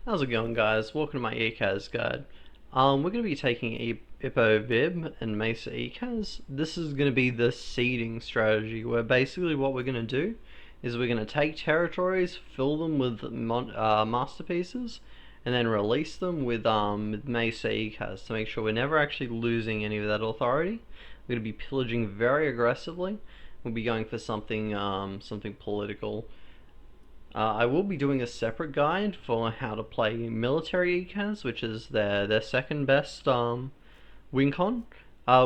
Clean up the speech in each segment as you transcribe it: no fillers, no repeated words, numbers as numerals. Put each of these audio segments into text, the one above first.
How's it going, guys? Welcome to my Ecaz guide. We're going to be taking Vib and Mesa Ecaz. This is going to be the seeding strategy, where basically what we're going to do is we're going to take territories, fill them with masterpieces, and then release them with Mesa Ecaz to make sure we're never actually losing any of that authority. We're going to be pillaging very aggressively. We'll be going for something political. I will be doing a separate guide for how to play military Ecaz, which is their second best win con,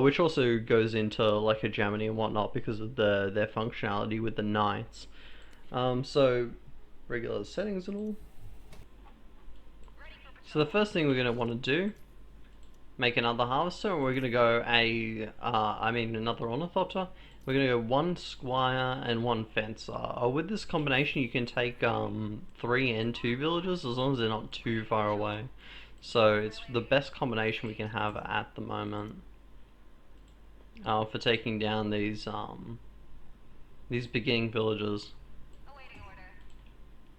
which also goes into like hegemony and whatnot because of their functionality with the knights. So regular settings and all. So the first thing we're going to want to do, make another harvester, and we're going to go another ornithopter. We're going to go one squire and one fencer. With this combination, you can take 3 and 2 villagers as long as they're not too far away. So it's the best combination we can have at the moment for taking down these beginning villagers.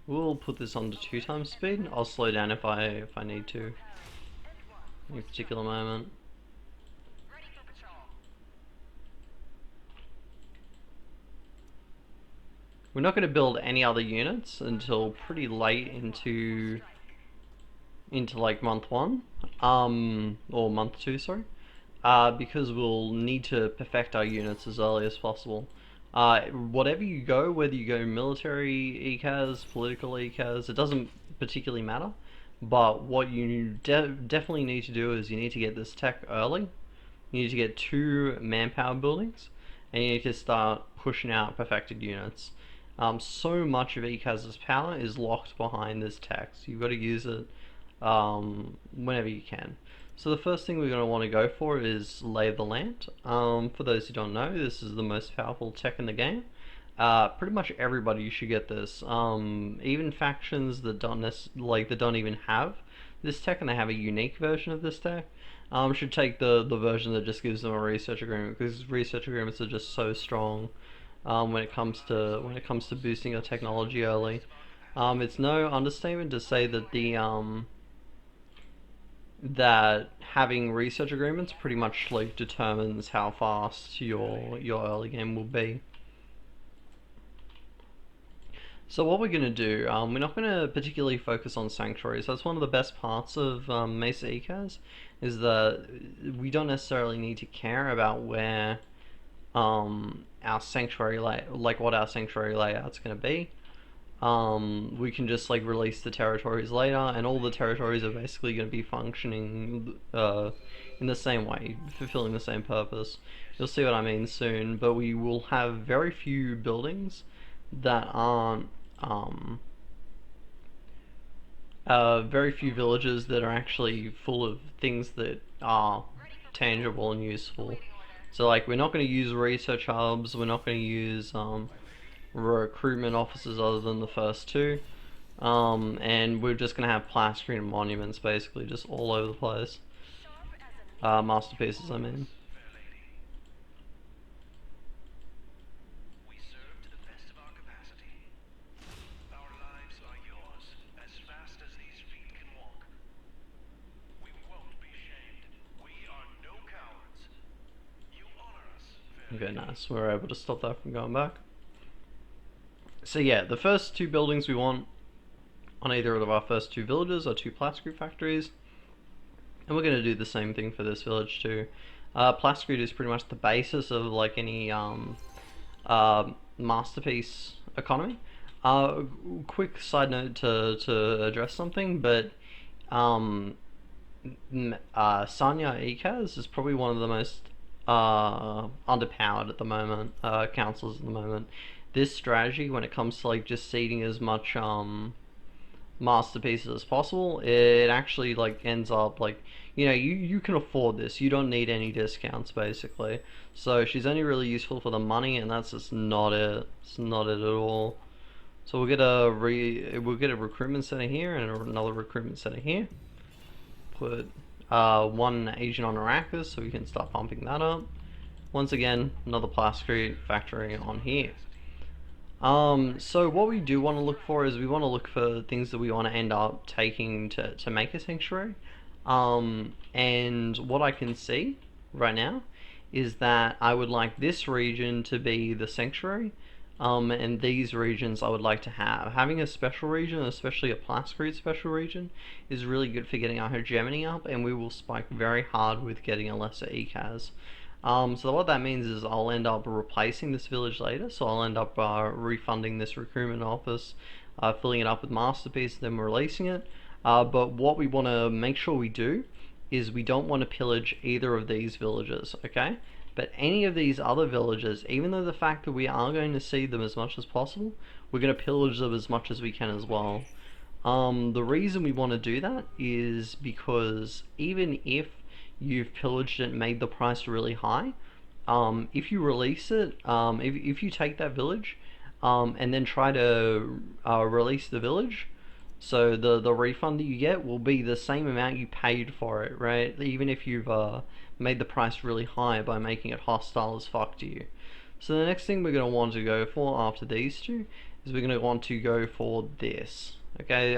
We'll put this on to 2 times speed. I'll slow down if I need to, in a particular moment. We're not going to build any other units until pretty late into like month 1, or month 2, sorry, because we'll need to perfect our units as early as possible. Whatever you go, whether you go military Ecaz, political Ecaz, it doesn't particularly matter. But what you definitely need to do is you need to get this tech early. You need to get 2 manpower buildings, and you need to start pushing out perfected units. So much of Ecaz's power is locked behind this tech, so you've got to use it whenever you can. So the first thing we're going to want to go for is Lay of the Land. For those who don't know, this is the most powerful tech in the game. Pretty much everybody should get this. Even factions that don't even have this tech and they have a unique version of this tech, should take the version that just gives them a research agreement, because research agreements are just so strong when it comes to boosting your technology early. It's no understatement to say that that having research agreements pretty much like determines how fast your early game will be. So what we're going to do, we're not going to particularly focus on sanctuaries. That's one of the best parts of Mesa Ecaz, is that we don't necessarily need to care about where our sanctuary what our sanctuary layout's going to be. We can just like release the territories later, and all the territories are basically going to be functioning in the same way, fulfilling the same purpose. You'll see what I mean soon, but we will have very few buildings that aren't very few villages that are actually full of things that are tangible and useful. So like, we're not going to use research hubs, we're not going to use recruitment offices other than the first 2, and we're just going to have plastering and monuments basically just all over the place. Masterpieces, I mean. Okay, nice. We're able to stop that from going back. So yeah, the first 2 buildings we want on either of our first 2 villages are 2 plascrete factories. And we're going to do the same thing for this village too. Plascrete is pretty much the basis of like any masterpiece economy. Quick side note to address something, but Sanya Ecaz is probably one of the most underpowered at the moment, councils at the moment. This strategy, when it comes to like just seeding as much masterpieces as possible, it actually like ends up like, you can afford this. You don't need any discounts basically. So she's only really useful for the money, and that's just not it. It's not it at all. So we'll get a recruitment center here and another recruitment center here. Put 1 agent on Arrakis so we can start pumping that up. Once again, another plascrete factory on here. So what we do want to look for is we want to look for things that we want to end up taking to make a sanctuary. And what I can see right now is that I would like this region to be the sanctuary, and these regions I would like to have. Having a special region, especially a plascrete special region, is really good for getting our hegemony up, and we will spike very hard with getting a lesser Ecaz. So what that means is I'll end up replacing this village later, so I'll end up refunding this recruitment office, filling it up with masterpiece, then releasing it. But what we want to make sure we do is we don't want to pillage either of these villages, okay? But any of these other villages, even though the fact that we are going to see them as much as possible, we're going to pillage them as much as we can as well. The reason we want to do that is because even if you've pillaged it and made the price really high, if you release it, if you take that village and then try to release the village, so the refund that you get will be the same amount you paid for it, right? Even if you've made the price really high by making it hostile as fuck to you. So the next thing we're going to want to go for after these two is we're going to want to go for this. Okay,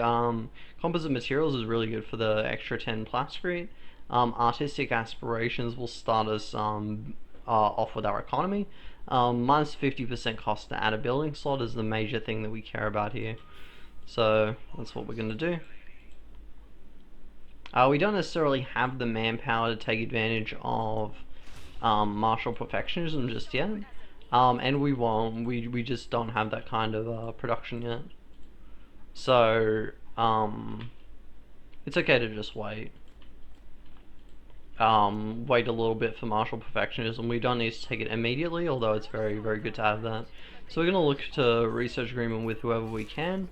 composite materials is really good for the extra 10 plascrete. Artistic aspirations will start us off with our economy. Minus 50% cost to add a building slot is the major thing that we care about here. So that's what we're going to do. We don't necessarily have the manpower to take advantage of martial perfectionism just yet. And we won't. We just don't have that kind of production yet. So it's okay to just wait. Wait a little bit for martial perfectionism. We don't need to take it immediately, although it's very, very good to have that. So we're going to look to research agreement with whoever we can.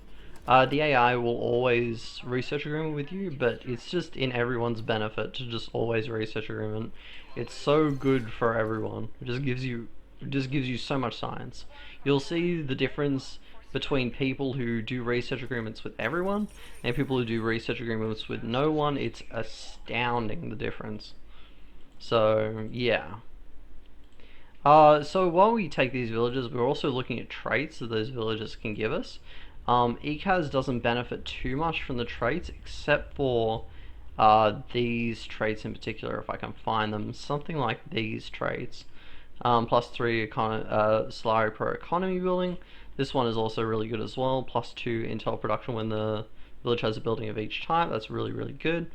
The AI will always research agreement with you, but it's just in everyone's benefit to just always research agreement. It's so good for everyone. It just gives you so much science. You'll see the difference between people who do research agreements with everyone and people who do research agreements with no one. It's astounding, the difference. So yeah. So while we take these villages, we're also looking at traits that those villages can give us. Ecaz doesn't benefit too much from the traits, except for these traits in particular, if I can find them. Something like these traits. +3 Solari Pro economy building. This one is also really good as well. +2 intel production when the village has a building of each type. That's really, really good.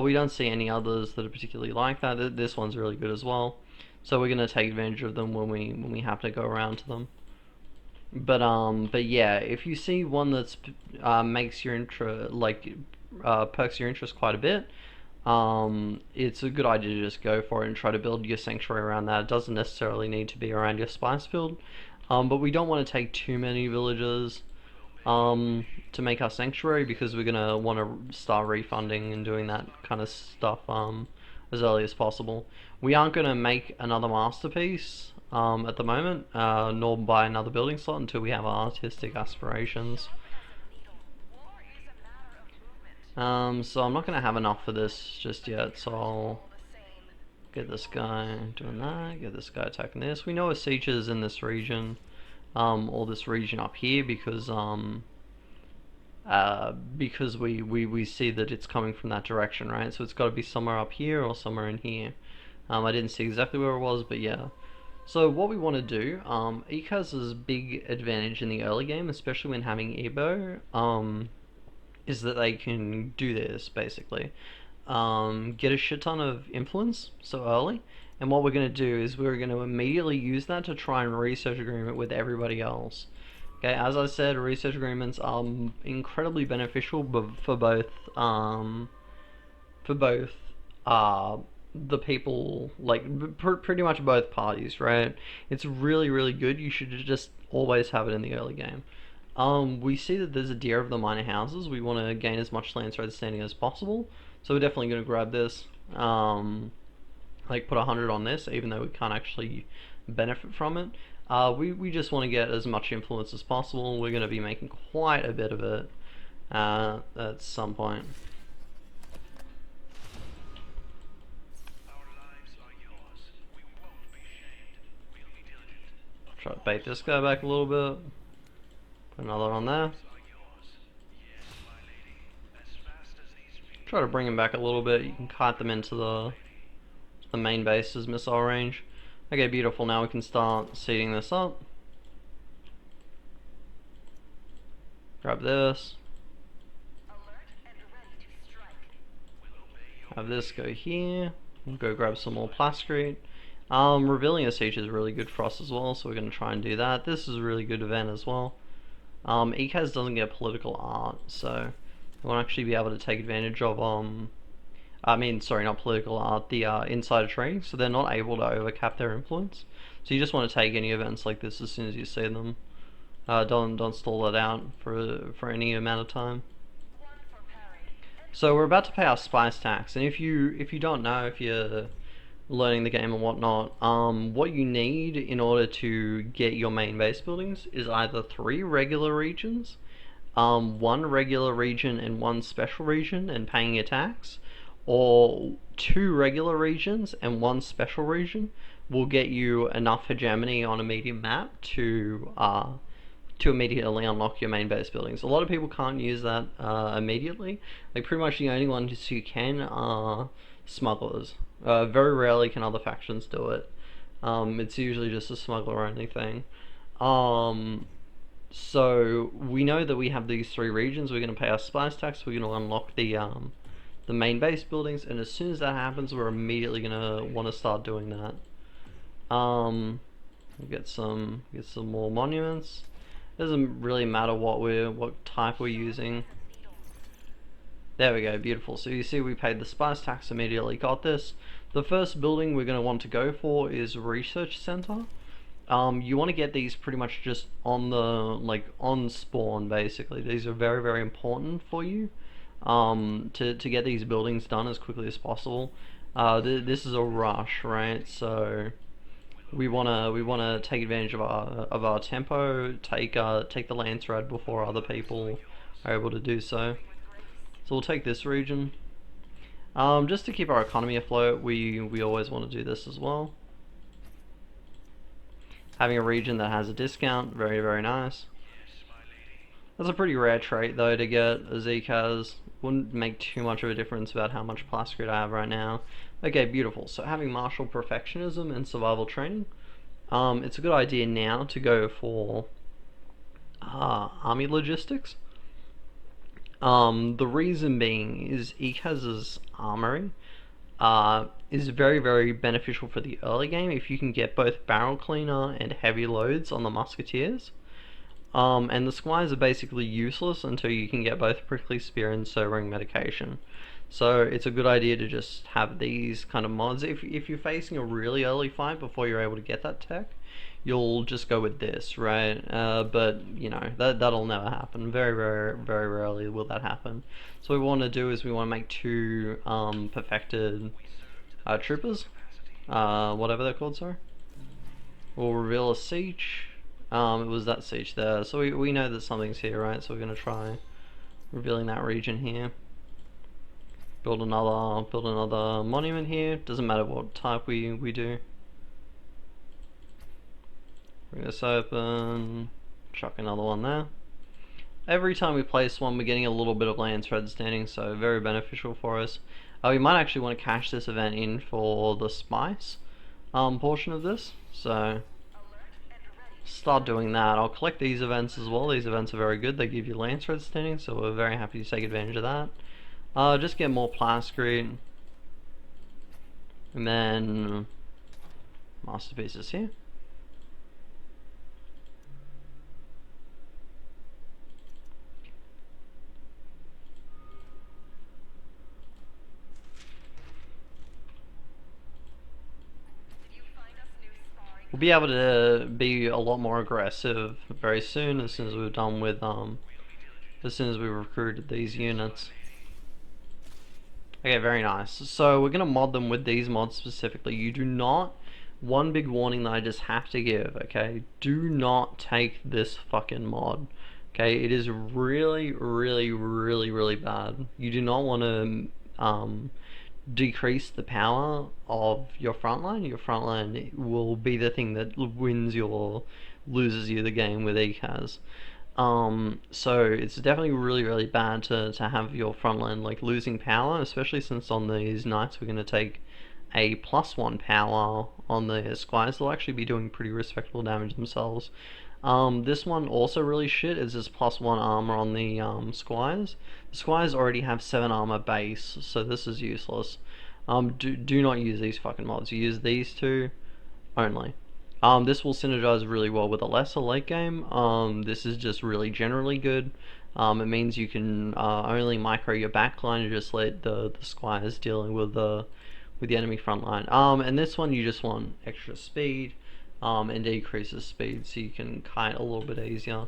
We don't see any others that are particularly like that. This one's really good as well. So we're going to take advantage of them when we have to go around to them. But yeah, if you see one that's makes your perks your interest quite a bit, it's a good idea to just go for it and try to build your sanctuary around that. It doesn't necessarily need to be around your spice field, but we don't want to take too many villages to make our sanctuary, because we're gonna want to start refunding and doing that kind of stuff as early as possible. We aren't gonna make another masterpiece at the moment, nor buy another building slot until we have artistic aspirations. So I'm not going to have enough for this just yet, so I'll get this guy doing that, get this guy attacking this. We know a siege is in this region, or this region up here, because we see that it's coming from that direction, right? So it's got to be somewhere up here or somewhere in here. I didn't see exactly where it was, but yeah. So what we want to do, Ecaz's big advantage in the early game, especially when having Ebo, is that they can do this, basically. Get a shit ton of influence so early, and what we're going to do is we're going to immediately use that to try and research agreement with everybody else. Okay, as I said, research agreements are incredibly beneficial for both the people, like pretty much both parties, right? It's really, really good. You should just always have it in the early game. We see that there's a deer of the minor houses. We want to gain as much lansradd standing as possible, so we're definitely going to grab this. Like put 100 on this, even though we can't actually benefit from it. We just want to get as much influence as possible. We're going to be making quite a bit of it at some point. Try to bait this guy back a little bit. Put another on there. Try to bring them back a little bit. You can kite them into the main base's missile range. Okay, beautiful. Now we can start seeding this up. Grab this. Have this go here. We'll go grab some more plascrete. Revealing a siege is really good for us as well, so we're going to try and do that. This is a really good event as well. Ecaz doesn't get political art, so we won't actually be able to take advantage of not political art, the insider trading, so they're not able to overcap their influence. So you just want to take any events like this as soon as you see them. Don't stall it out for any amount of time. So we're about to pay our spice tax, and if you don't know, if you're learning the game and whatnot, what you need in order to get your main base buildings is either 3 regular regions, 1 regular region and 1 special region and paying your tax, or 2 regular regions and 1 special region will get you enough hegemony on a medium map to immediately unlock your main base buildings. A lot of people can't use that immediately. Like, pretty much the only ones who can are smugglers. Very rarely can other factions do it. It's usually just a smuggler only thing. So we know that we have these 3 regions. We're going to pay our spice tax. We're going to unlock the main base buildings, and as soon as that happens, we're immediately going to want to start doing that. We'll get some more monuments. Doesn't really matter what type we're using. There we go, beautiful. So you see we paid the spice tax, immediately got this. The first building we're going to want to go for is research center. You want to get these pretty much just on on spawn basically. These are very, very important for you to get these buildings done as quickly as possible. This is a rush, right? So we wanna take advantage of our tempo, take the lansradd before other people are able to do so. So we'll take this region. Just to keep our economy afloat, we always want to do this as well. Having a region that has a discount, very, very nice. That's a pretty rare trait though to get as Ecaz. Wouldn't make too much of a difference about how much plascrete I have right now. Okay, beautiful. So having martial perfectionism and survival training, it's a good idea now to go for army logistics. The reason being is Ecaz's armory is very, very beneficial for the early game if you can get both barrel cleaner and heavy loads on the musketeers. And the squires are basically useless until you can get both prickly spear and sobering medication. So it's a good idea to just have these kind of mods. If you're facing a really early fight before you're able to get that tech, you'll just go with this, right? But you know that'll never happen. Very, very, very rarely will that happen. So what we want to do is we want to make 2 perfected troopers, whatever they're called. Sorry. We'll reveal a siege. It was that siege there, so we know that something's here, right? So we're gonna try revealing that region here. Build another monument here. Doesn't matter what type we do. Bring this open. Chuck another one there. Every time we place one, we're getting a little bit of lansradd standing, so very beneficial for us. We might actually want to cash this event in for the spice portion of this, so start doing that. I'll collect these events as well. These events are very good. They give you lansradd standing, so we're very happy to take advantage of that. Just get more plascrete, and then masterpieces here. We'll be able to be a lot more aggressive very soon, as soon as we're done with as soon as we recruited these units. Okay, very nice. So we're gonna mod them with these mods specifically. You do not, one big warning that I just have to give, okay, do not take this fucking mod. Okay, it is really, really, really, really bad. You do not want to decrease the power of your frontline. Your frontline will be the thing that wins loses you the game with Ecaz. So it's definitely really bad to have your front line like losing power, especially since on these knights we're going to take a +1 power on the squires. They'll actually be doing pretty respectable damage themselves. This one also really shit is this +1 armor on the squires. The squires already have 7 armor base, so this is useless. Do not use these fucking mods. Use these two only. This will synergize really well with a lesser late game. This is just really generally good. It means you can only micro your backline and just let the squires dealing with the enemy front line. And this one you just want extra speed, and decreases speed so you can kite a little bit easier.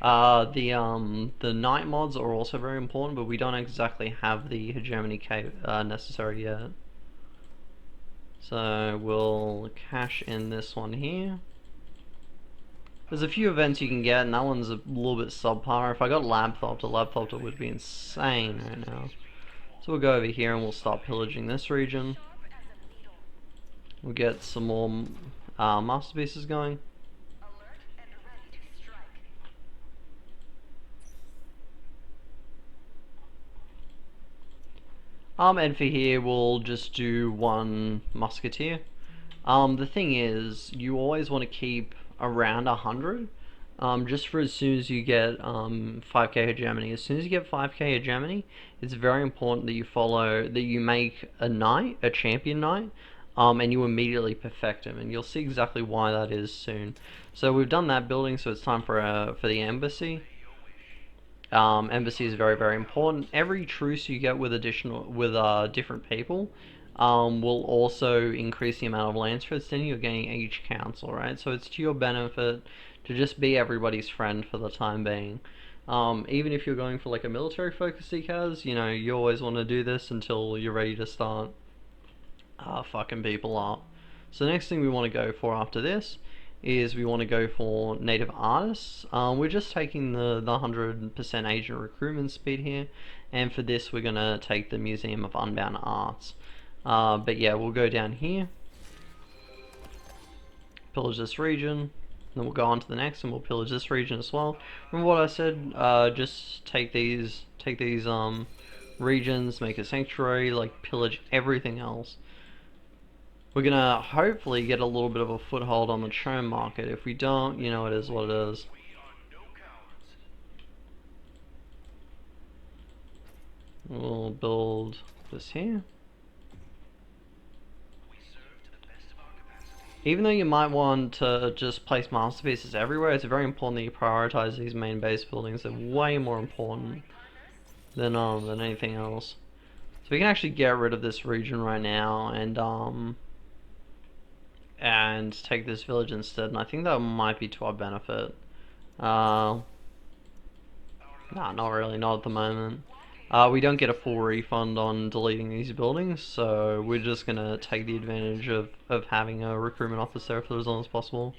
The night mods are also very important, but we don't exactly have the hegemony necessary yet. So we'll cash in this one here. There's a few events you can get, and that one's a little bit subpar. If I got Lab Thopter would be insane right now. So we'll go over here and we'll start pillaging this region. We'll get some more masterpieces going. And for here we'll just do one musketeer. The thing is, you always want to keep around 100, just for as soon as you get 5k hegemony. As soon as you get 5k hegemony, it's very important that you make a knight, a champion knight, and you immediately perfect him, and you'll see exactly why that is soon. So we've done that building, so it's time for the embassy. Embassy is very important. Every truce you get with different people will also increase the amount of lansradd standing you're getting each council, right? So it's to your benefit to just be everybody's friend for the time being. Even if you're going for like a military focus Ecaz, you know, you always want to do this until you're ready to start fucking people up. So the next thing we want to go for after this is we want to go for native artists. We're just taking the 100% agent recruitment speed here, and for this we're going to take the Museum of Unbound Arts. But yeah, we'll go down here, pillage this region, then we'll go on to the next and we'll pillage this region as well. Remember what I said, just take these regions, make a sanctuary, like pillage everything else. We're gonna hopefully get a little bit of a foothold on the churn market. If we don't, you know, it is what it is. We'll build this here. Even though you might want to just place masterpieces everywhere, it's very important that you prioritize these main base buildings. They're way more important than anything else. So we can actually get rid of this region right now and take this village instead, and I think that might be to our benefit. Nah, not really, not at the moment. We don't get a full refund on deleting these buildings, so we're just gonna take the advantage of having a recruitment office there for as long as possible.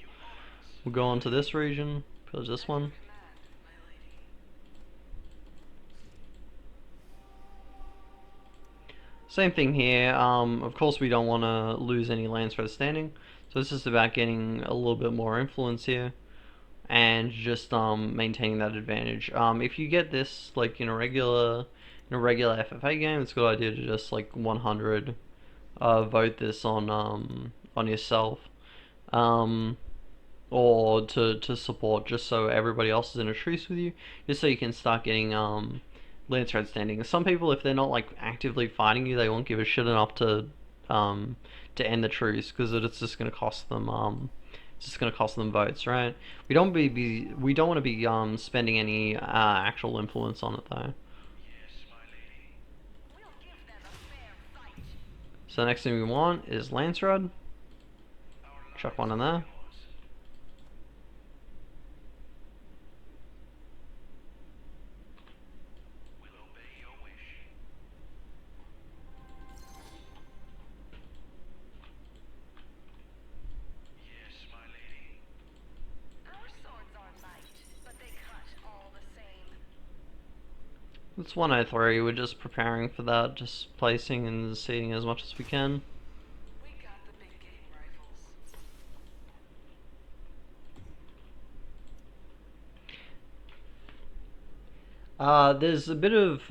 We'll go on to this region, pillage this one. Same thing here. Of course we don't want to lose any lansradd standing, so it's just about getting a little bit more influence here and just maintaining that advantage. If you get this like in a regular FFA game, it's a good idea to just like 100 vote this on yourself, or to support, just so everybody else is in a truce with you, just so you can start getting lansradd standing. Some people, if they're not like actively fighting you, they won't give a shit enough to end the truce, because it's just going to cost them votes, right? We don't want to be spending any actual influence on it though. So the next thing we want is lansradd. Chuck one in there. It's 103, we're just preparing for that, just placing and seeding as much as we can. There's a bit of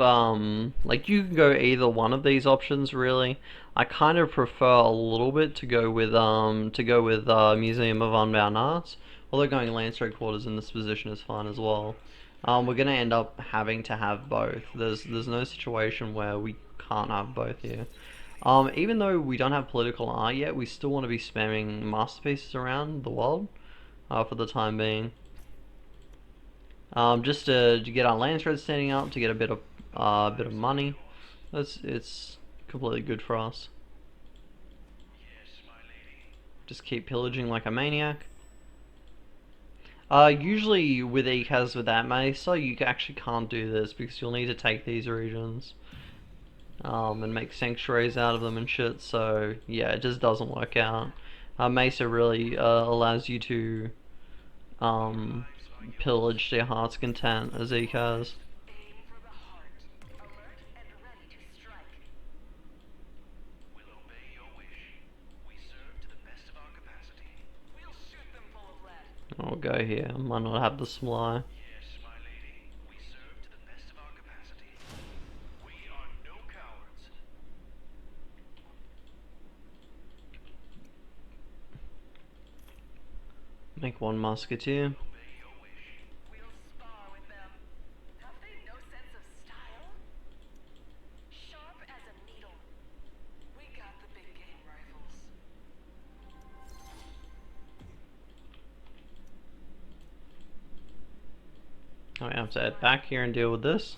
like you can go either one of these options really. I kind of prefer a little bit to go with Museum of Unbound Arts, although going Lansradd Quarters in this position is fine as well. We're gonna end up having to have both. There's no situation where we can't have both here. Even though we don't have political art yet, we still want to be spamming masterpieces around the world for the time being. Just to get our lansradd standing up, to get a bit of money. It's completely good for us. Just keep pillaging like a maniac. Usually with Ecaz with that mesa, you actually can't do this because you'll need to take these regions and make sanctuaries out of them and shit. So yeah, it just doesn't work out. Mesa really allows you to um, pillage to your heart's content as Ecaz. I'll go here. Might not have the supply. Make one musketeer. I have to head back here and deal with this.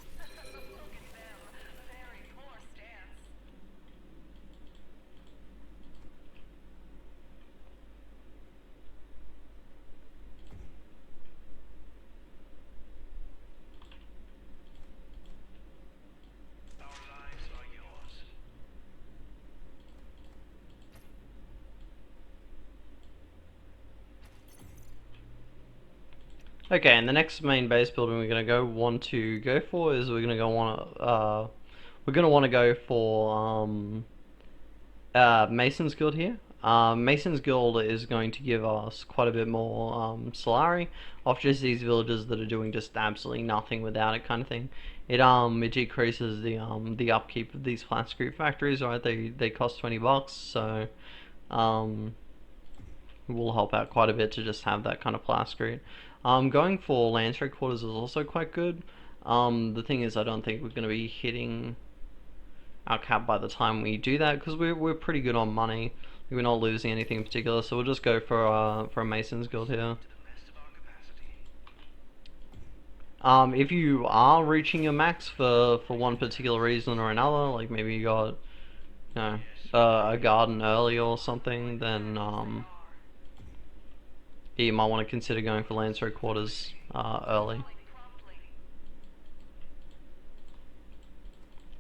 Okay, and the next main base building we're gonna want to go for is we're gonna want to go for Mason's Guild here. Mason's Guild is going to give us quite a bit more salary off just these villages that are doing just absolutely nothing without it, kind of thing. It decreases the upkeep of these plastic factories, right? They cost $20, so it will help out quite a bit to just have that kind of plastic. Going for lansradd quarters is also quite good. The thing is, I don't think we're going to be hitting our cap by the time we do that because we're pretty good on money. We're not losing anything in particular, so we'll just go for a Mason's Guild here. If you are reaching your max for one particular reason or another, like maybe you got a garden early or something, then you might want to consider going for lansradd quarters early.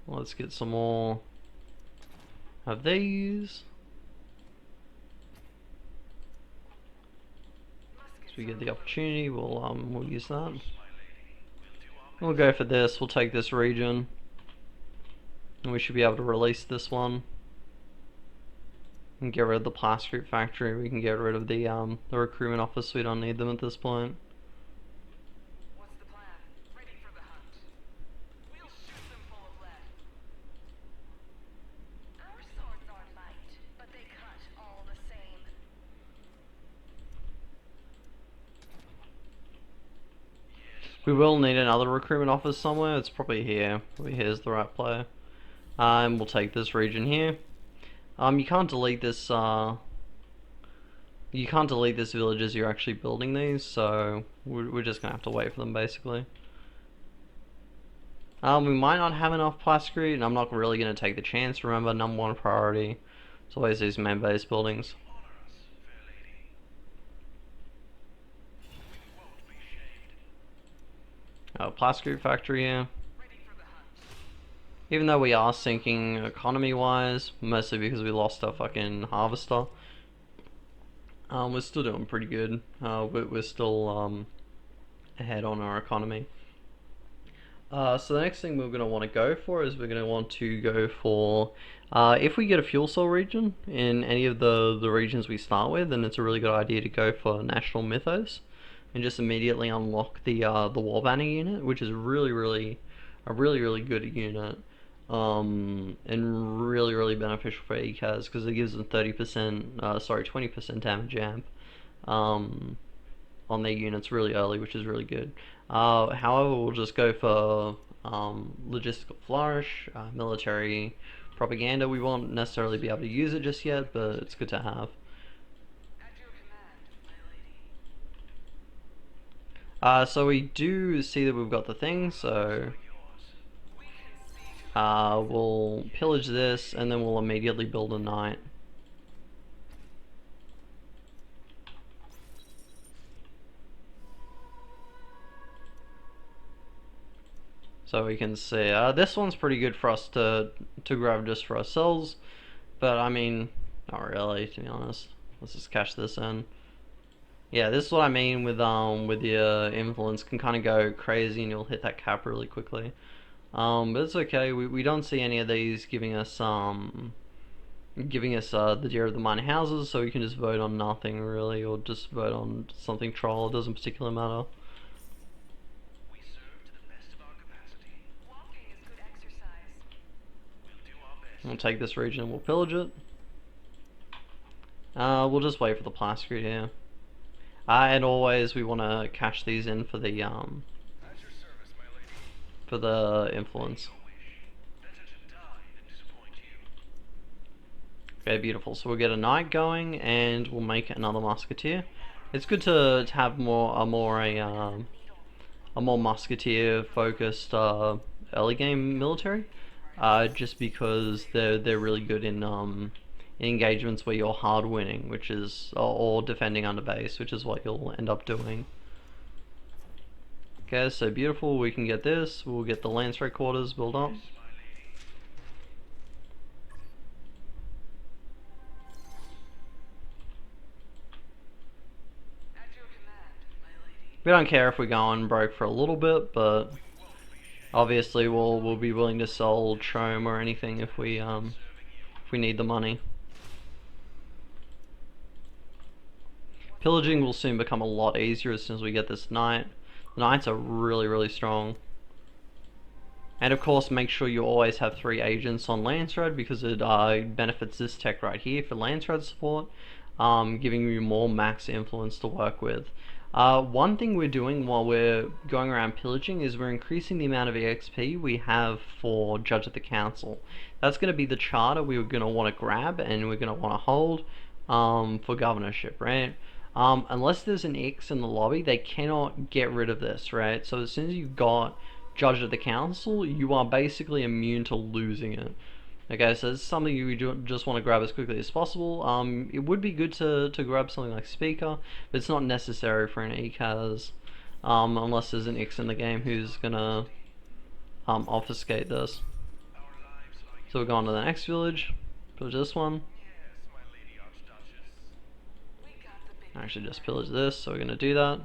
Let's get some more of these. So we get the opportunity, we'll use that. We'll go for this. We'll take this region, and we should be able to release this one. And get rid of the plastic factory. We can get rid of the recruitment office. We don't need them at this point. What's the plan? Ready for the hunt. We'll shoot them full of lead. Our swords are light, but they cut all the same. We will need another recruitment office somewhere. It's probably here. Probably here's the right player. And we'll take this region here. You can't delete this. You can't delete this village as you're actually building these, so we're just gonna have to wait for them basically. We might not have enough plastic, and I'm not really gonna take the chance. Remember, number one priority is always these main base buildings. Plastic factory here. Even though we are sinking economy-wise, mostly because we lost our fucking harvester, we're still doing pretty good. We're still ahead on our economy. So the next thing we're going to want to go for is we're going to want to go for, if we get a fuel cell region in any of the regions we start with, then it's a really good idea to go for National Mythos. and just immediately unlock the wall banner unit, which is a really good unit, and really beneficial for Ecaz because it gives them 20% damage amp on their units really early, which is really good. However, we'll just go for logistical flourish, military propaganda. We won't necessarily be able to use it just yet, but it's good to have. At your command, my lady. So we do see that we've got the thing, so We can see to the we'll pillage this and then we'll immediately build a knight. So we can see this one's pretty good for us to grab just for ourselves, but I mean, not really, to be honest. Let's just cash this in. Yeah, this is what I mean with your influence can kind of go crazy and you'll hit that cap really quickly. But it's okay. We don't see any of these giving us the deer of the minor houses, so we can just vote on nothing really, or just vote on something troll. It doesn't particularly matter. We serve to the best of our capacity. Walking is good exercise. We'll do our best. We'll take this region and we'll pillage it. We'll just wait for the plaster here. And always we want to cash these in for the At your service, my lady. for the influence. Your wish. Better to die than disappoint you. Okay, beautiful. So we'll get a knight going, and we'll make another musketeer. It's good to have a more musketeer focused early game military, just because they're really good in engagements where you're hard winning, which is or defending under base, which is what you'll end up doing. Okay, so beautiful. We can get this. We'll get the lansradd quarters built up. At your command, my lady. We don't care if we go on broke for a little bit, but obviously we'll be willing to sell Chome or anything if we need the money. Pillaging will soon become a lot easier as soon as we get this knight. The knights are really strong. And of course, make sure you always have 3 agents on lansradd because it benefits this tech right here for lansradd support, giving you more max influence to work with. One thing we're doing while we're going around pillaging is we're increasing the amount of EXP we have for Judge of the Council. That's going to be the charter we're going to want to grab and we're going to want to hold for governorship, right? Unless there's an X in the lobby, they cannot get rid of this, right? So as soon as you've got Judge of the Council, you are basically immune to losing it. Okay, so it's something you just want to grab as quickly as possible. It would be good to grab something like Speaker, but it's not necessary for an Ecaz, unless there's an X in the game who's gonna obfuscate this. So we're going to the next village, pillage this one. Yes, my lady Archduchess. We got the big Actually just pillage this, so we're gonna do that.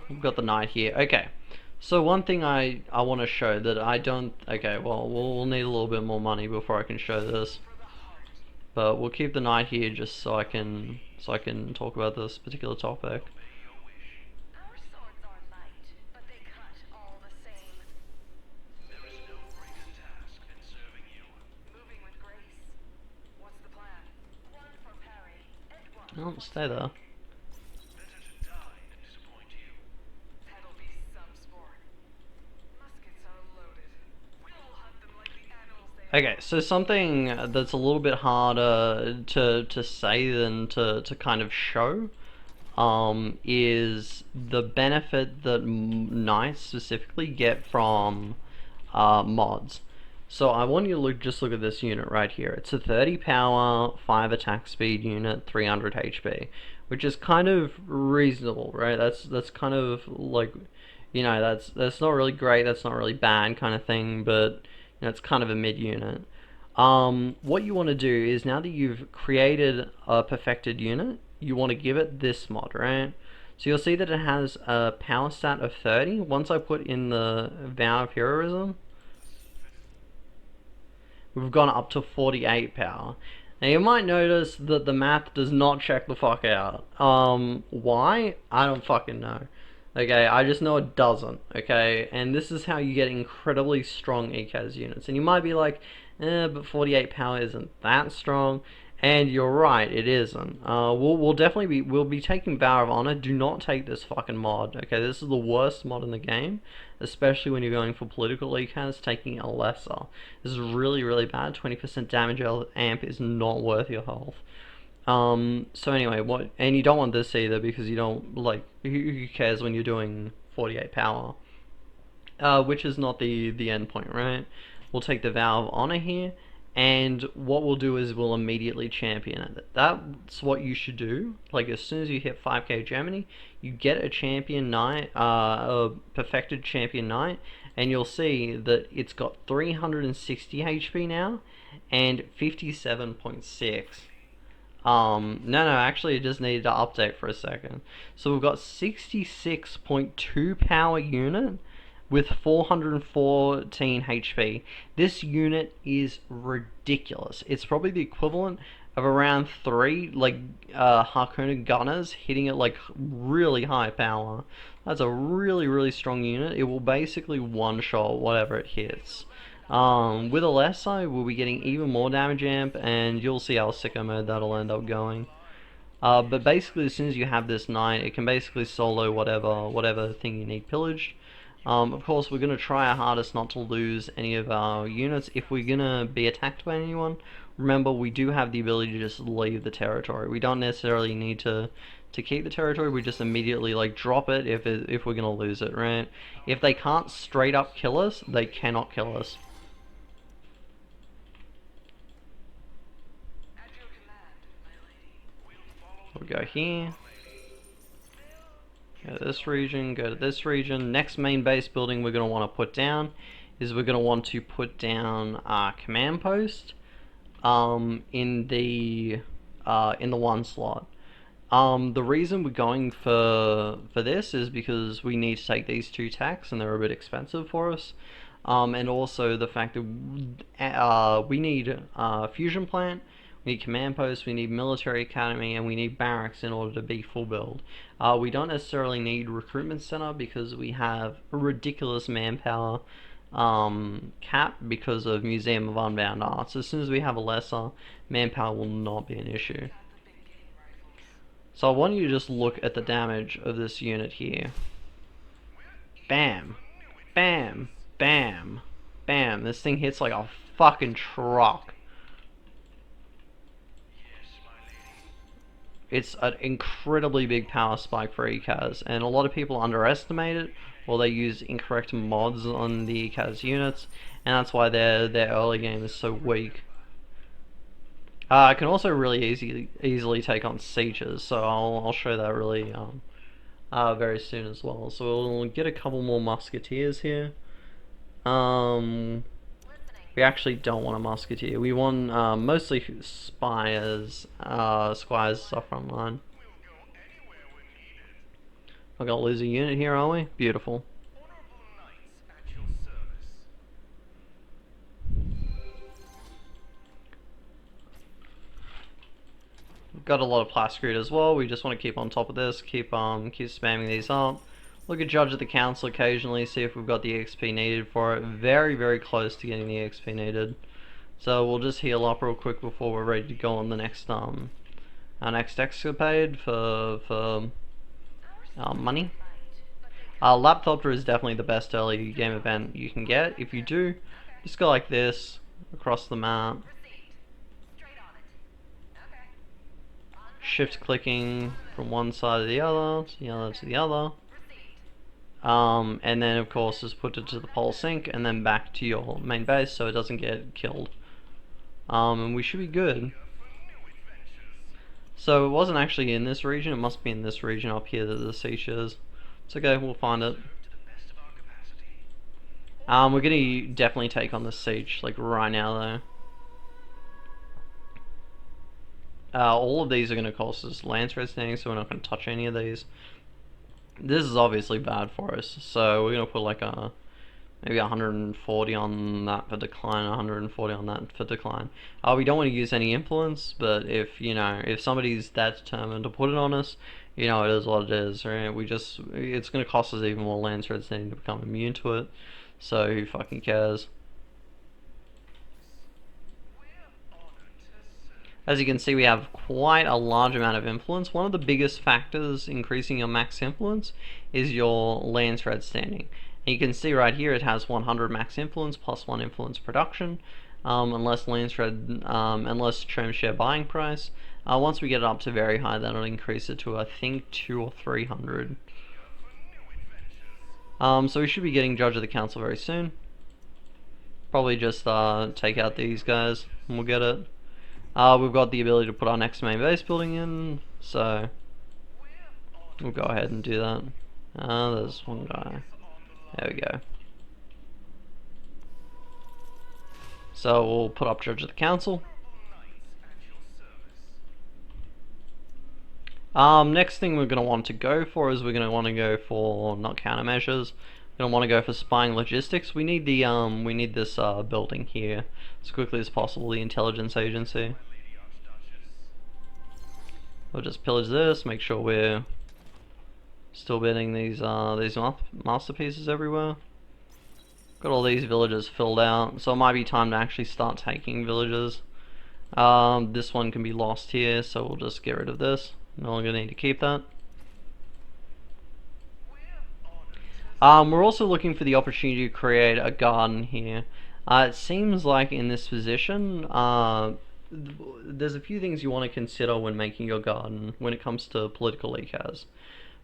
We've got the knight here. Okay. So one thing I want to show that I don't. Okay, well we'll need a little bit more money before I can show this, for the heart. but we'll keep the knight here just so I can talk about this particular topic. Obey your wish. Our swords are light, but they cut all the same. There is no greater task than serving you. Moving with grace. What's the plan? One for parry, and one Oh, stay there. Better to die than disappoint you. That'll be some sport. Muskets are loaded. We'll hunt them like the animals they Okay, so something that's a little bit harder to say than to kind of show is the benefit that knights specifically get from mods. So I want you to just look at this unit right here. It's a 30 power, 5 attack speed unit, 300 HP, which is kind of reasonable, right? That's kind of like, you know, that's not really great, that's not really bad kind of thing, but you know, it's kind of a mid unit. What you want to do is, now that you've created a perfected unit, you want to give it this mod, right? So you'll see that it has a power stat of 30. Once I put in the Vow of Heroism, we've gone up to 48 power. Now you might notice that the math does not check the fuck out. Why? I don't fucking know. Okay, I just know it doesn't. Okay, and this is how you get incredibly strong Ecaz units. And you might be like, but 48 power isn't that strong. And you're right, it isn't. We'll definitely we'll be taking Vow of Honor. Do not take this fucking mod. Okay, this is the worst mod in the game, especially when you're going for political Ecaz. Taking a lesser, this is really really bad. 20% damage amp is not worth your health. So anyway, what? And you don't want this either because you don't like. Who cares when you're doing 48 power? Which is not the end point, right? We'll take the Vow of Honor here, and what we'll do is we'll immediately champion it. That's what you should do. Like as soon as you hit 5k Germany, you get a champion knight, a perfected champion knight, and you'll see that it's got 360 HP now and 57.6. No, actually, it just needed to update for a second. So we've got 66.2 power unit with 414 HP. This unit is ridiculous. It's probably the equivalent of around 3 like Harkonnen gunners hitting it like really high power. That's a really really strong unit. It will basically one shot whatever it hits. With illacia, we'll be getting even more damage amp, and you'll see how sicko mode that'll end up going. But basically, as soon as you have this knight, it can basically solo whatever thing you need pillaged. Of course, we're going to try our hardest not to lose any of our units. If we're going to be attacked by anyone, remember we do have the ability to just leave the territory. We don't necessarily need to keep the territory. We just immediately like drop it if we're going to lose it, right? If they can't straight up kill us, they cannot kill us. We'll go here. Go to this region, go to this region. Next main base building we're going to want to put down is we're going to want to put down our command post in the one slot. The reason we're going for this is because we need to take these 2 attacks and they're a bit expensive for us. And also the fact that we need fusion plant, we need command post, we need military academy, and we need barracks in order to be full build. We don't necessarily need recruitment center because we have a ridiculous manpower cap because of Museum of Unbound Arts. As soon as we have a lesser, manpower will not be an issue. So I want you to just look at the damage of this unit here. Bam, bam, bam, bam. This thing hits like a fucking truck. It's an incredibly big power spike for Ecaz, and a lot of people underestimate it, or they use incorrect mods on the Ecaz units, and that's why their early game is so weak. I can also really easily take on sieges, so I'll show that really very soon as well. So we'll get a couple more musketeers here. We actually don't want a musketeer. We want mostly squires stuff online. We're gonna lose a unit here, are we? Beautiful. We've got a lot of plascrete as well. We just want to keep on top of this, keep spamming these up. Look at Judge of the Council occasionally, see if we've got the XP needed for it. Very, very close to getting the XP needed. So we'll just heal up real quick before we're ready to go on the next our next escapade for money. Laptopter is definitely the best early game event you can get. If you do, just go like this across the map. Shift clicking from one side to the other to the other. And then of course just put it to the pole sync and then back to your main base so it doesn't get killed. And we should be good. So it wasn't actually in this region, it must be in this region up here that the siege is. It's okay, we'll find it. We're gonna definitely take on the siege like right now though. All of these are gonna cost us lansradd standing, so we're not gonna touch any of these. This is obviously bad for us, so we're gonna put like a Maybe 140 on that for decline, 140 on that for decline. We don't want to use any influence, but if if somebody's that determined to put it on us, it is what it is, right? It's gonna cost us even more lansradd needing to become immune to it. So who fucking cares? As you can see, we have quite a large amount of influence. One of the biggest factors increasing your max influence is your lansradd standing. And you can see right here it has 100 max influence plus 1 influence production, unless term share buying price. Once we get it up to very high, that'll increase it to I think 200 or 300. So we should be getting Judge of the Council very soon. Probably just take out these guys and we'll get it. We've got the ability to put our next main base building in, so we'll go ahead and do that. There's one guy. There we go. So we'll put up Judge of the Council. Next thing we're going to want to go for is we're going to want to go for not countermeasures. We're going to want to go for spying logistics. We need this building here as quickly as possible, the intelligence agency. We'll just pillage this, make sure we're still bidding these masterpieces everywhere. Got all these villages filled out, so it might be time to actually start taking villages. This one can be lost here, so we'll just get rid of this. No longer need to keep that. We're also looking for the opportunity to create a garden here. It seems like in this position, there's a few things you want to consider when making your garden when it comes to political Ecaz.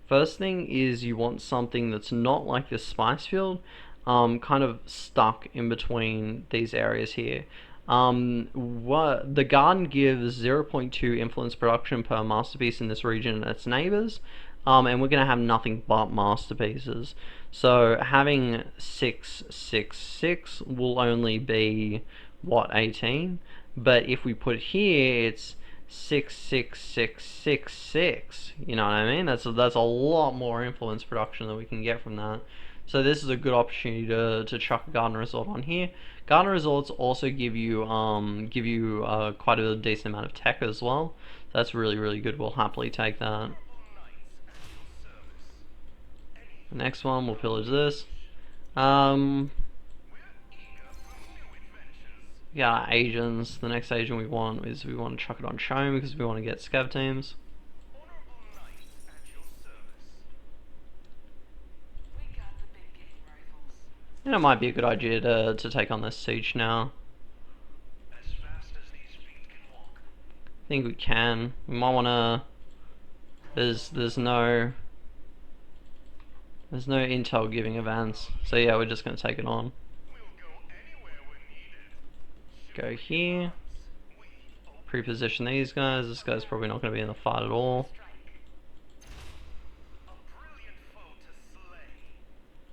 First thing is you want something that's not like this spice field, kind of stuck in between these areas here. The garden gives 0.2 influence production per masterpiece in this region and its neighbors, and we're going to have nothing but masterpieces. So having 666 will only be what, 18? But if we put it here, it's 66666. You know what I mean? That's a lot more influence production that we can get from that. So this is a good opportunity to chuck a garden resort on here. Garden resorts also give you quite a decent amount of tech as well. So that's really good. We'll happily take that. The next one, we'll pillage this. Yeah, agents. The next agent we want to chuck it on Chome because we want to get scav teams. And it might be a good idea to take on this siege now. I think we can. We might wanna. There's no intel giving events, so yeah, we're just gonna take it on. Go here. Pre-position these guys. This guy's probably not going to be in the fight at all.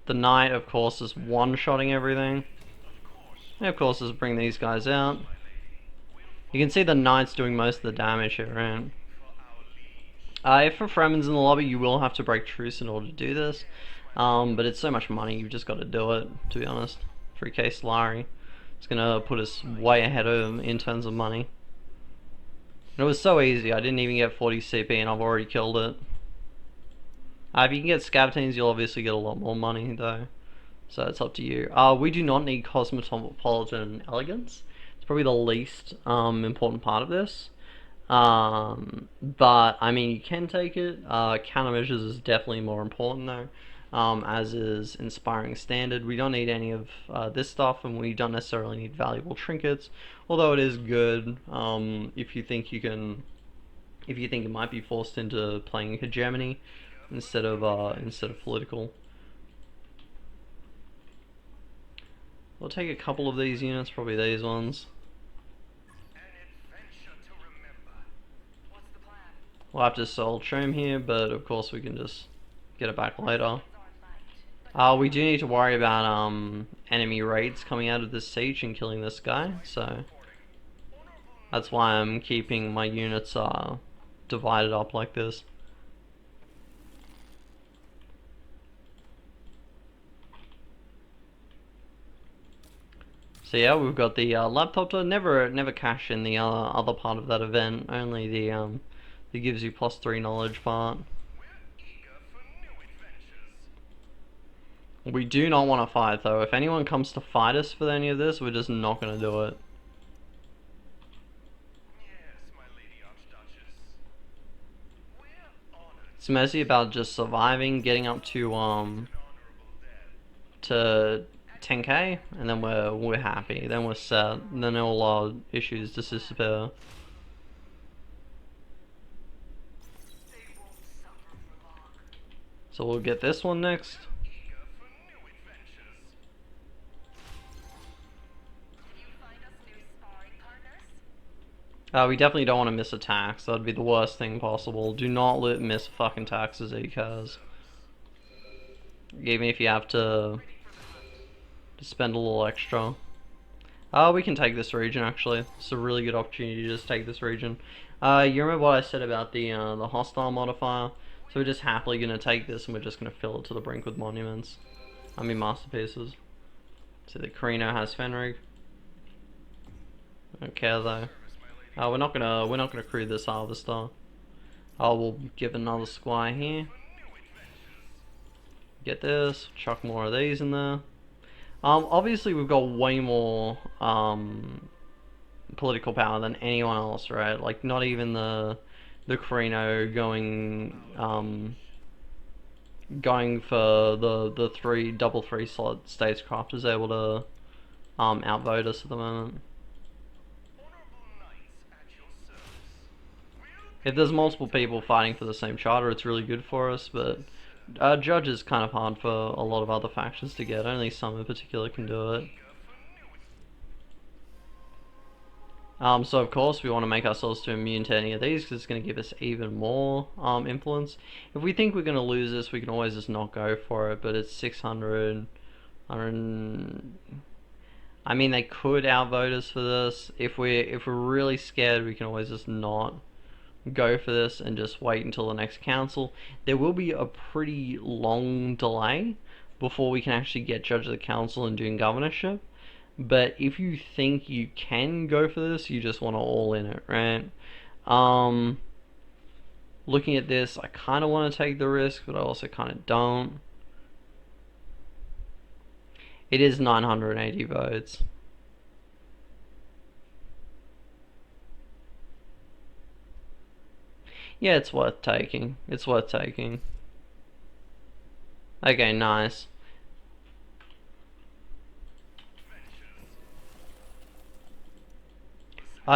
The knight, of course, is one-shotting everything. And of course, is bring these guys out. You can see the knight's doing most of the damage here, right? If for Fremen's in the lobby, you will have to break truce in order to do this. But it's so much money, you've just got to do it, to be honest. 3k Solari. It's gonna put us way ahead of him in terms of money. And it was so easy, I didn't even get 40 CP and I've already killed it. If you can get scav teams, you'll obviously get a lot more money though. So it's up to you. We do not need cosmopolitan elegance. It's probably the least important part of this. But I mean, you can take it. Countermeasures is definitely more important though. As is inspiring standard. We don't need any of this stuff, and we don't necessarily need valuable trinkets. Although it is good if you think it might be forced into playing hegemony instead of political. We'll take a couple of these units, probably these ones. We'll have to sell Chome here, but of course we can just get it back later. We do need to worry about enemy raids coming out of this siege and killing this guy, so that's why I'm keeping my units divided up like this. So yeah, we've got the laptop to never cash in the other part of that event. Only the that gives you +3 knowledge part. We're eager for new adventures. We do not want to fight though. If anyone comes to fight us for any of this, we're just not gonna do it. Yes, my lady Archduchess. We're honored It's mostly about just surviving, getting up an honorable death. to 10k, and then we're happy. Then we're set. Then all our issues just disappear. They won't suffer for long. So we'll get this one next. Eager for new adventures. Can you find us new sparring partners? We definitely don't want to miss attacks. That'd be the worst thing possible. Do not miss fucking taxes, Ecaz. Even if you have to spend a little extra. We can take this region actually. It's a really good opportunity to just take this region. You remember what I said about the hostile modifier? So we're just happily gonna take this and we're just gonna fill it to the brink with monuments. I mean masterpieces. So the Carino has Fenrig. Don't care though. We're not gonna crew this harvester. We'll give another squire here. Get this. Chuck more of these in there. Obviously we've got way more political power than anyone else, right? Like not even the Carino going for the double three slot statescraft is able to outvote us at the moment. If there's multiple people fighting for the same charter, it's really good for us, but Judge is kind of hard for a lot of other factions to get. Only some in particular can do it. So of course we want to make ourselves immune to any of these because it's going to give us even more influence. If we think we're going to lose this, we can always just not go for it, but it's 600, 100. I mean, they could outvote us for this. If we're really scared, we can always just not go for this and just wait until the next council. There will be a pretty long delay before we can actually get Judge of the Council and doing governorship. But if you think you can go for this, you just want to all in it, right? Looking at this, I kind of want to take the risk, but I also kind of don't. It is 980 votes. Yeah, it's worth taking. It's worth taking. Okay, nice.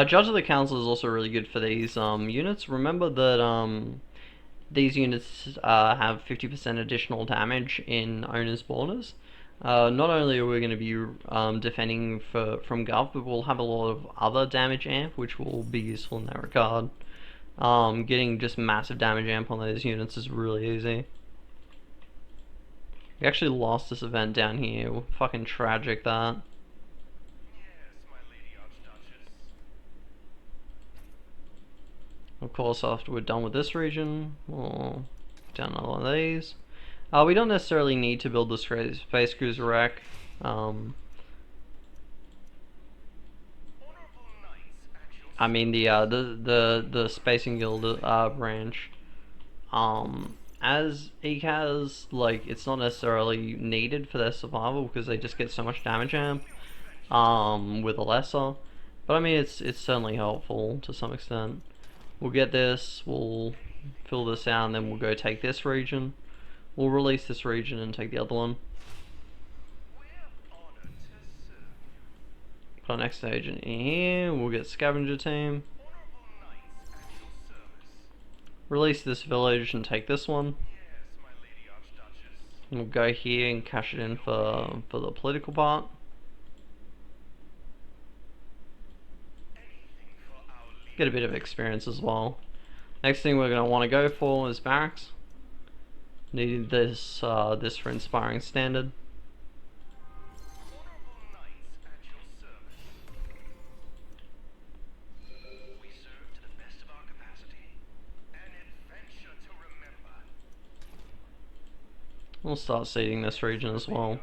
Judge of the Council is also really good for these units. Remember that these units have 50% additional damage in owner's borders. Not only are we going to be defending from Gov, but we'll have a lot of other damage amp, which will be useful in that regard. Getting just massive damage amp on those units is really easy. We actually lost this event down here. Fucking tragic that. Of course, after we're done with this region, we'll down another one of these. We don't necessarily need to build the space cruiser wreck. I mean the Spacing Guild branch. As Ecaz, like it's not necessarily needed for their survival because they just get so much damage amp with a lesser. But I mean it's certainly helpful to some extent. We'll get this, we'll fill this out, and then we'll go take this region. We'll release this region and take the other one. Put our next agent in here, we'll get scavenger team. Release this village and take this one. And we'll go here and cash it in for the political part. Get a bit of experience as well. Next thing we're going to want to go for is barracks. Needed this this for inspiring standard. We'll start seeding this region as well.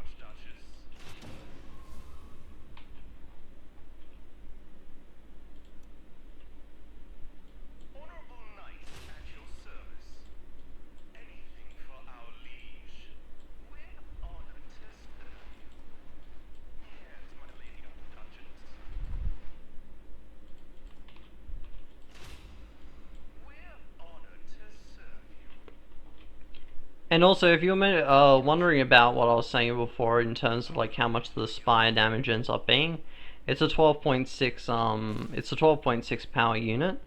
And also, if you're wondering about what I was saying before in terms of like how much the spire damage ends up being, it's a 12.6 power unit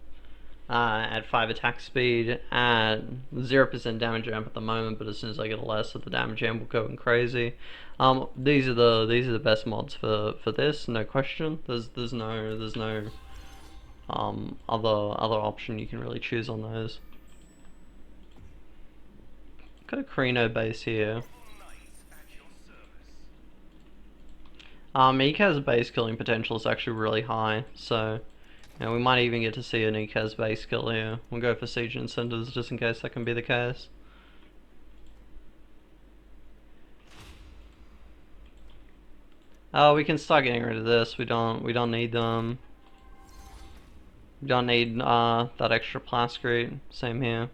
at 5 attack speed at 0% damage amp at the moment, but as soon as I get a lesser, the damage amp will go crazy. These are the best mods for this, no question. There's no other option you can really choose on those. Got a Carino base here. Ecaz base killing potential is actually really high, so we might even get to see an Ecaz base kill here. We'll go for Siege Incenders just in case that can be the case. We can start getting rid of this. We don't need them. We don't need that extra Plascrete. Same here.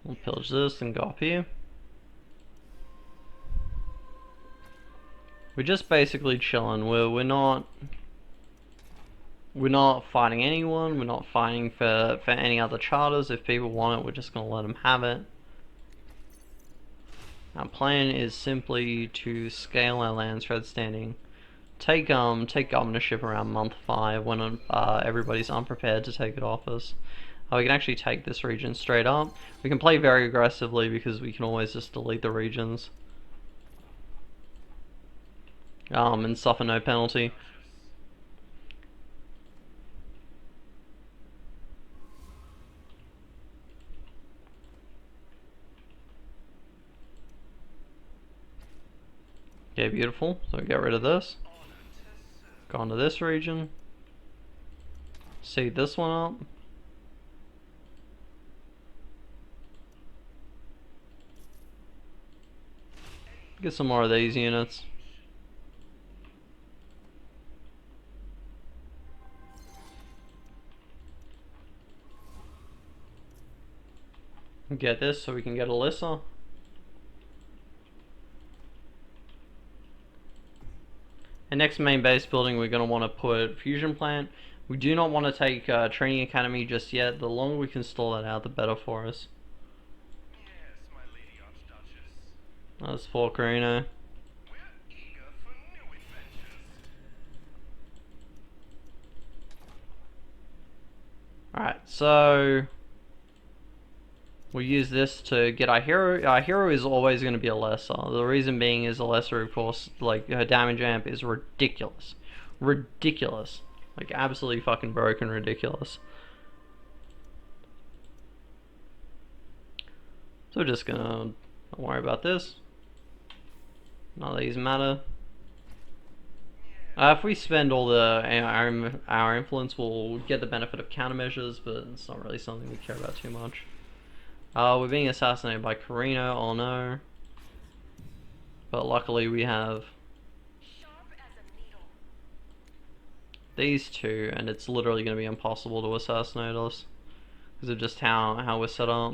We'll pillage this and go up here. We're just basically chilling. We're not fighting anyone. We're not fighting for any other charters. If people want it, we're just gonna let them have it. Our plan is simply to scale our lansradd standing. Take governorship around month 5 when everybody's unprepared to take it off us. We can actually take this region straight up. We can play very aggressively because we can always just delete the regions. And suffer no penalty. Okay, beautiful. So we get rid of this. Go on to this region. Seed this one up. Get some more of these units. Get this so we can get illacia. And next main base building, we're going to want to put fusion plant. We do not want to take training academy just yet. The longer we can stall that out, the better for us. Yes, my lady archduchess. That's for Carino. We're eager for new adventures. Alright, so we'll use this to get our hero. Our hero is always going to be illacia. The reason being is illacia, of course, like her damage amp is ridiculous. Ridiculous. Like absolutely fucking broken ridiculous. So we're just gonna don't worry about this. None of these matter. If we spend all our influence, we'll get the benefit of countermeasures, but it's not really something we care about too much. We're being assassinated by Carino, oh no. But luckily we have these two, and it's literally going to be impossible to assassinate us because of just how we're set up.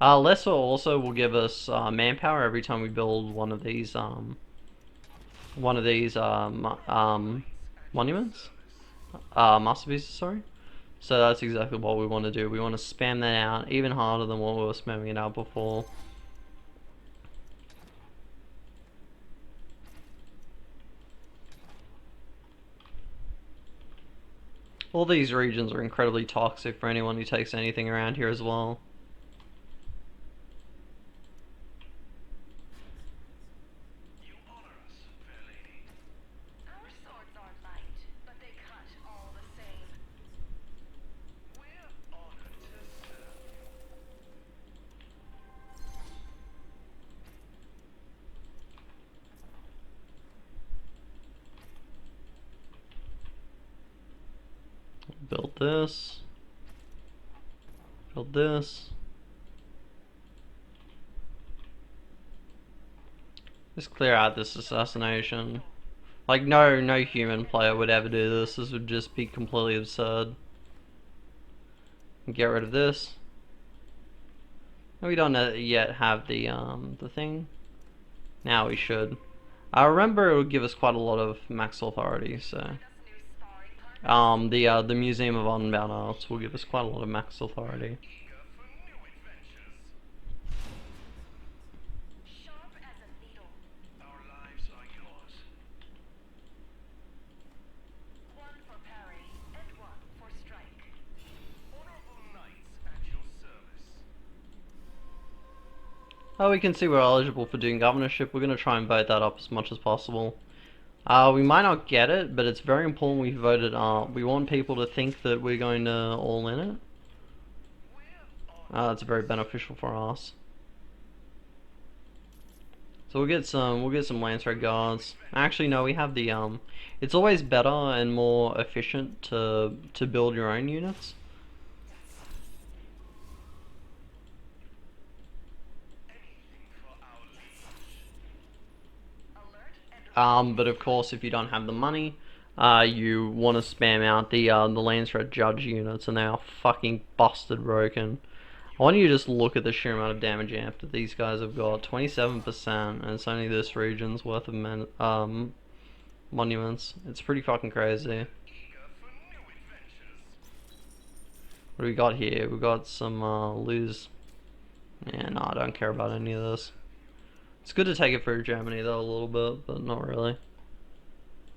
Lesser also will give us manpower every time we build one of these monuments, masterpieces. Sorry. So that's exactly what we want to do. We want to spam that out even harder than what we were spamming it out before. All these regions are incredibly toxic for anyone who takes anything around here as well. Build this. Build this. Just clear out this assassination. Like, no human player would ever do this. This would just be completely absurd. Get rid of this. We don't yet have the thing. Now we should. I remember it would give us quite a lot of max authority, so. Find us new sparring partners. The Museum of Unbound Arts will give us quite a lot of max authority. Eager for new adventures. Sharp as a needle. Our lives are yours. One for parry and one for strike. Honorable knights at your service. Oh, we can see we're eligible for doing governorship. We're going to try and vote that up as much as possible. We might not get it, but it's very important we vote it up. We want people to think that we're going to all in it. That's very beneficial for us. So we'll get some lansradd guards. Actually, no, we have the it's always better and more efficient to build your own units. Anything for our liege. Alert and But of course, if you don't have the money, you want to spam out the lansradd judge units, and they are fucking busted broken. I want you to just look at the sheer amount of damage amp that these guys have got. 27%, and it's only this region's worth of monuments. It's pretty fucking crazy. Eager for new adventures. What do we got here? We got some lose. Yeah, no, I don't care about any of this. It's good to take it for Germany though a little bit, but not really.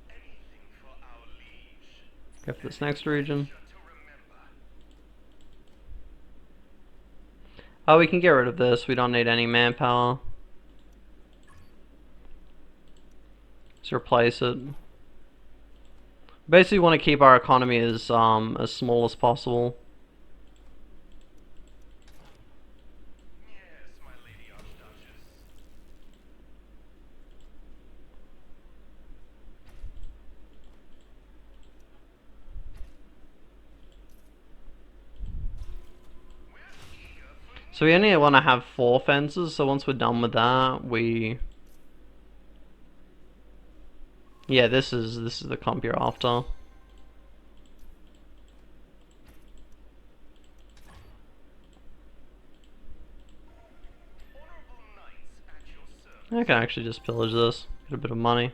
Anything for our liege. Go for this next region. To remember. Oh, we can get rid of this. We don't need any manpower. Let's replace it. Basically, want to keep our economy as small as possible. Yes, my lady archduchess. We're eager for So we only want to have 4 fences. So once we're done with that, we. Yeah, this is the comp you're after. honorable knights at your service. I can actually just pillage this, get a bit of money.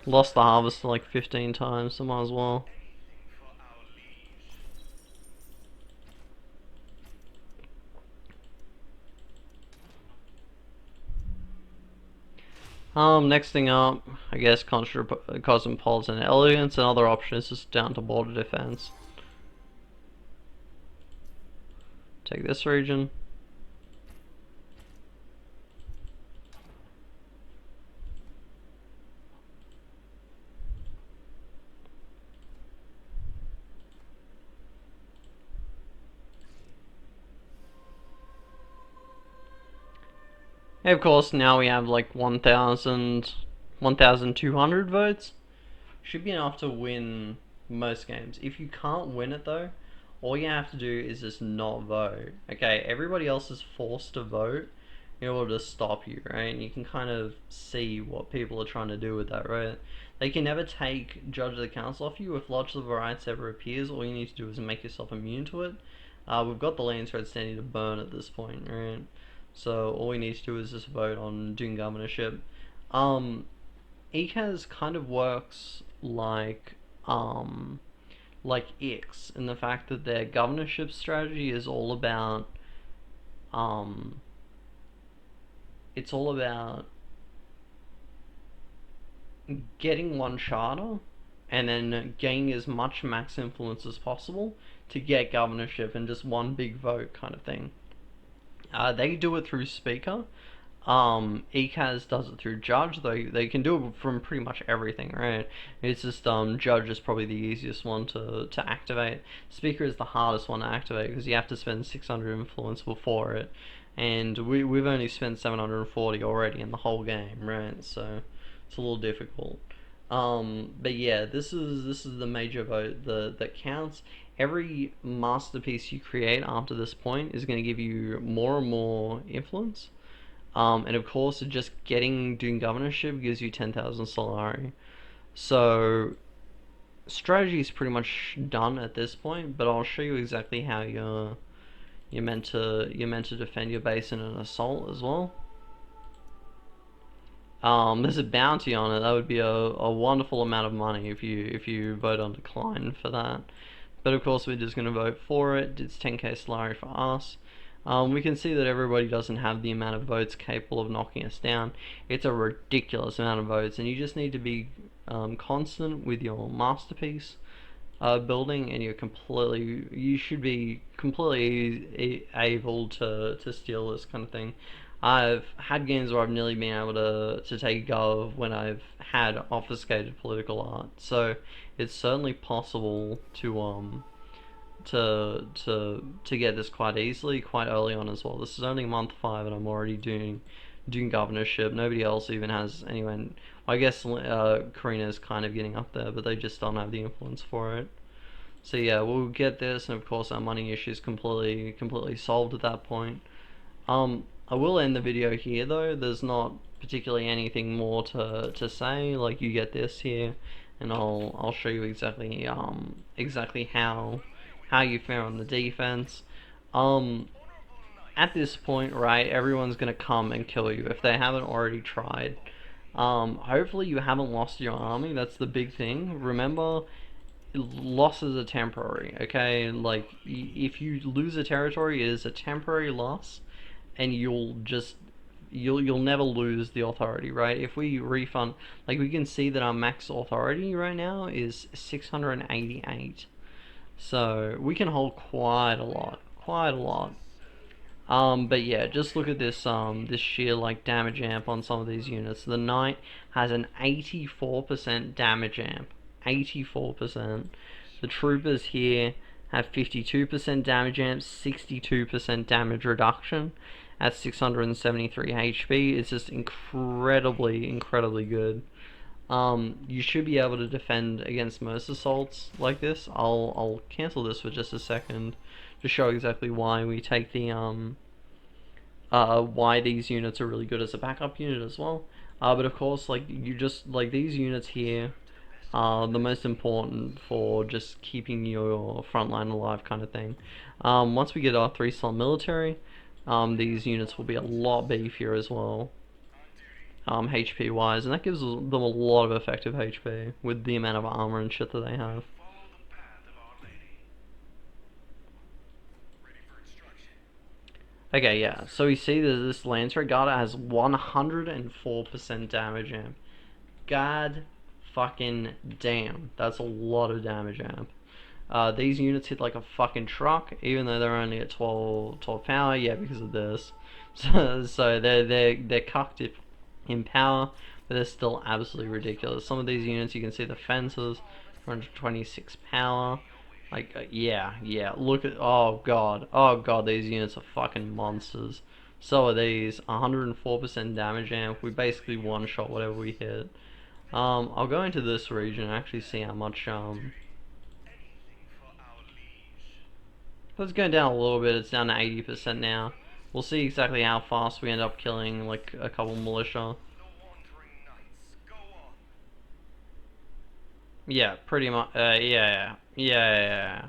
Lost the harvest like 15 times, so might as well. Anything for our liege. Next thing up, I guess cosmopolitan elegance. Another option is just down to border defense. Take this region. And of course, now we have like 1,200 votes. Should be enough to win most games. If you can't win it though, all you have to do is just not vote. Okay, everybody else is forced to vote in order to stop you, right? And you can kind of see what people are trying to do with that, right? They can never take Judge of the Council off you. If Lodge of the Rights ever appears, all you need to do is make yourself immune to it. We've got the lansradd standing to burn at this point, right? So all we need to do is just vote on doing governorship. Ecaz kind of works like Ix in the fact that their governorship strategy is all about it's all about getting one charter and then gaining as much max influence as possible to get governorship in just one big vote kind of thing. They do it through speaker. Ecaz does it through judge. They can do it from pretty much everything, right? It's just judge is probably the easiest one to activate. Speaker is the hardest one to activate because you have to spend 600 influence before it, and we've only spent 740 already in the whole game, right? So it's a little difficult. But yeah, this is the major vote that counts. Every masterpiece you create after this point is going to give you more and more influence. And of course, just doing governorship gives you 10,000 Solari. So strategy is pretty much done at this point, but I'll show you exactly how you're meant to defend your base in an assault as well. There's a bounty on it. That would be a wonderful amount of money if you vote on decline for that. But of course we're just going to vote for it. It's 10k salary for us. We can see that everybody doesn't have the amount of votes capable of knocking us down. It's a ridiculous amount of votes, and you just need to be constant with your masterpiece building, and you should be completely able to steal this kind of thing. I've had games where I've nearly been able to take Gov when I've had obfuscated political art, so it's certainly possible to get this quite easily, quite early on as well. This is only month 5, and I'm already doing governorship. Nobody else even has anyone. I guess Karina's kind of getting up there, but they just don't have the influence for it. So yeah, we'll get this, and of course our money issue is completely solved at that point. I will end the video here though. There's not particularly anything more to say. Like, you get this here, and I'll show you exactly how you fare on the defense. At this point, right, everyone's gonna come and kill you if they haven't already tried. Hopefully you haven't lost your army. That's the big thing. Remember, losses are temporary. Okay, like if you lose a territory, it is a temporary loss, and you'll never lose the authority, right? If we refund, like, we can see that our max authority right now is 688, so we can hold quite a lot. But yeah, just look at this this sheer like damage amp on some of these units. The knight has an 84% damage amp. 84%. The troopers here have 52% damage amp, 62% damage reduction at 673 HP. It's just incredibly good. You should be able to defend against most assaults like this. I'll cancel this for just a second to show exactly why we take the why these units are really good as a backup unit as well. But of course, like, you just like these units here are the most important for just keeping your front line alive, kind of thing. Once we get our 3-star military, these units will be a lot beefier as well, HP wise, and that gives them a lot of effective HP with the amount of armor and shit that they have. Okay, yeah, so we see that this lansradd Garda has 104% damage amp. God fucking damn, that's a lot of damage amp. These units hit like a fucking truck, even though they're only at 12 power. Yeah, because of this. So they're cucked in power, but they're still absolutely ridiculous. Some of these units, you can see the fences, 126 power. Like, yeah, look at, oh god, these units are fucking monsters. So are these, 104% damage amp. We basically one-shot whatever we hit. I'll go into this region and actually see how much, let's go down a little bit. It's down to 80% now. We'll see exactly how fast we end up killing, like, a couple militia. Yeah, pretty much. Yeah.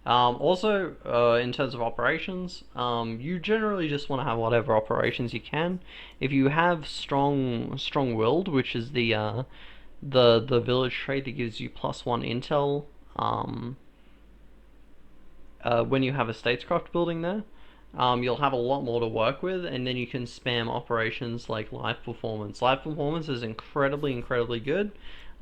Also, in terms of operations, you generally just want to have whatever operations you can. If you have strong-willed, which is the village trait that gives you +1 intel, when you have a statescraft building there, you'll have a lot more to work with, and then you can spam operations like life performance. Life performance is incredibly good.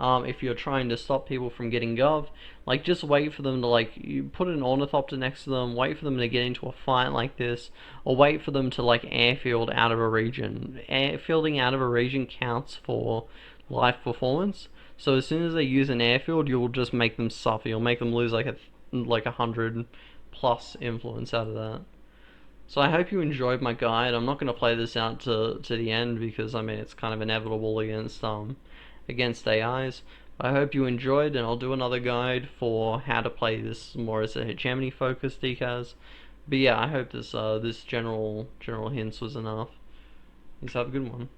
If you're trying to stop people from getting gov, like, just wait for them to, like, you put an ornithopter next to them, wait for them to get into a fight like this, or wait for them to, like, airfield out of a region. Airfielding out of a region counts for life performance, so as soon as they use an airfield, you'll just make them suffer. You'll make them lose like 100 plus influence out of that. So I hope you enjoyed my guide. I'm not going to play this out to the end, because I mean, it's kind of inevitable against AIs. I hope you enjoyed, and I'll do another guide for how to play this more as a hegemony focused Ecaz. But yeah, I hope this general hints was enough. Please have a good one.